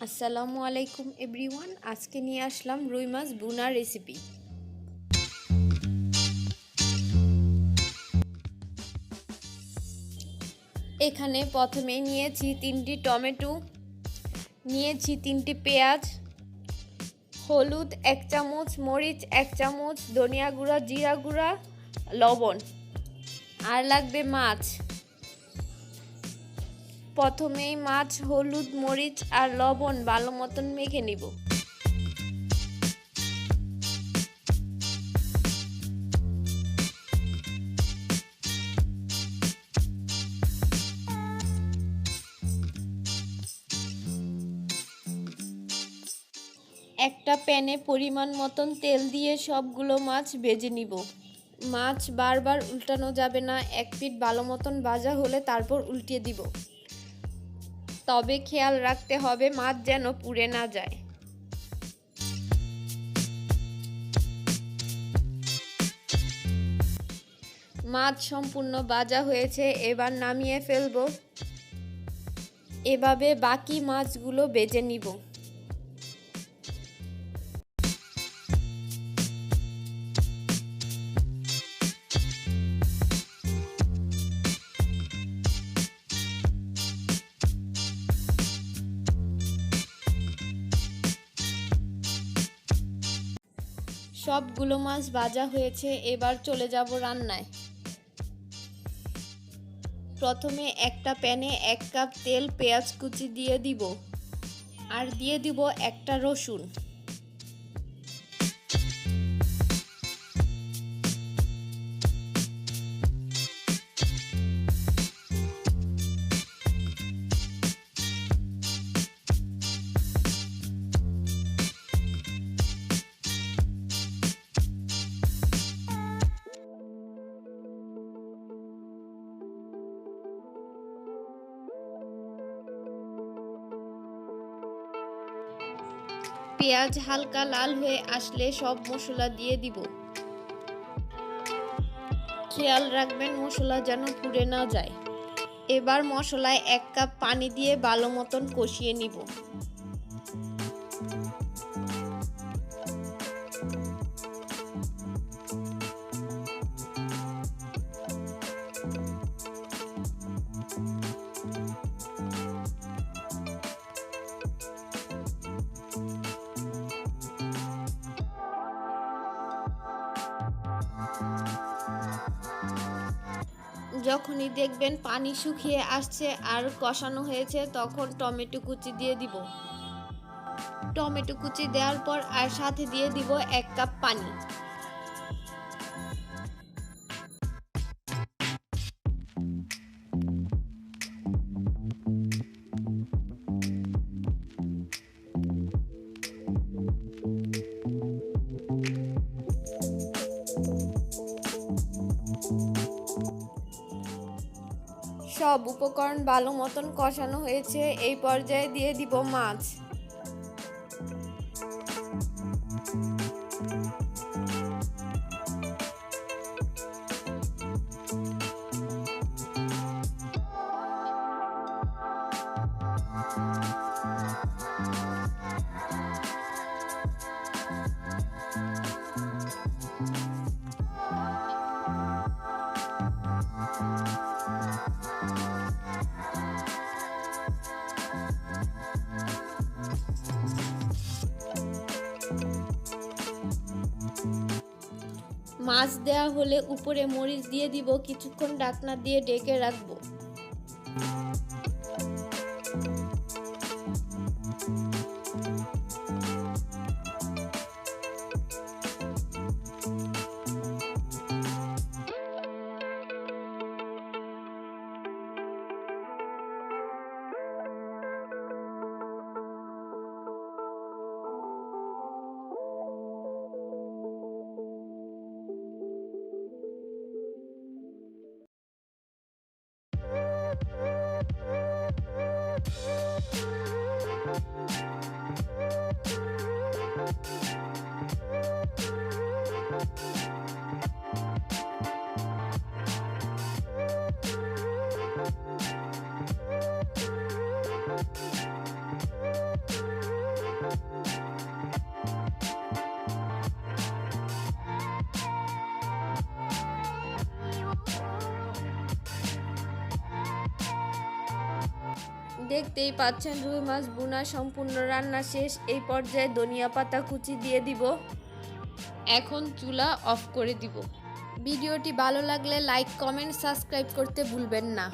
Assalamualaikum everyone, আজকে নিয়ে আসলাম রুই মাছ ভুনা রেসিপি। এখানে প্রথমে নিয়েছি 3টি টমেটো, নিয়েছি 3টি পেঁয়াজ, হলুদ 1 চামচ, মরিচ 1 চামচ, ধনিয়া গুঁড়া, জিরা গুঁড়া, লবণ আর লাগবে মাছ। প্রথমেই মাছ হলুদ মরিচ আর লবণ ভালো মতন মেখে নিব। একটা প্যানে পরিমাণ মতন তেল দিয়ে সবগুলো মাছ ভেজে নিব। মাছ বারবার উল্টানো যাবে না, এক পিঠ ভালো মতন ভাজা হলে তারপর উল্টিয়ে দিব। তবে খেয়াল রাখতে হবে মাছ যেন পুড়ে না যায়। মাছ সম্পূর্ণ ভাজা হয়েছে, এবার নামিয়ে ফেলবো। এভাবে বাকি মাছগুলো ভেজে নিব। সবগুলো মাছ ভাজা হয়েছে, এবার চলে যাব রান্নায়। প্রথমে একটা প্যানে 1 কাপ তেল, পেঁয়াজ কুচি দিয়ে দিব আর দিয়ে দিব একটা রসুন। পেঁয়াজ হালকা লাল হয়ে আসলে সব মশলা দিয়ে দিব। খেয়াল রাখবেন মশলা যেন পুড়ে না যায়। এবার মশলায় 1 কাপ পানি দিয়ে ভালো মতন কষিয়ে নিব। যখনই দেখবেন পানি শুকিয়ে আসছে আর কষানো হয়েছে, তখন টমেটো কুচি দিয়ে দিব। টমেটো কুচি দেওয়ার পর আর সাথে দিয়ে দিব 1 কাপ পানি। সব উপকরণ ভালো মতন কষানো হয়েছে, এই পর্যায়ে দিয়ে দিব মাছ। মাছ দেওয়া হলে উপরে মরিচ দিয়ে দিব, কিছুক্ষণ ঢাকনা দিয়ে ঢেকে রাখবো। দেখতেই পাচ্ছেন রুই মাছ ভুনা সম্পূর্ণ রান্না শেষ। এই পর্যায়ে ধনিয়া পাতা কুচি দিয়ে দিব। এখন চুলা অফ করে দিব। ভিডিওটি ভালো লাগলে লাইক, কমেন্ট, সাবস্ক্রাইব করতে ভুলবেন না।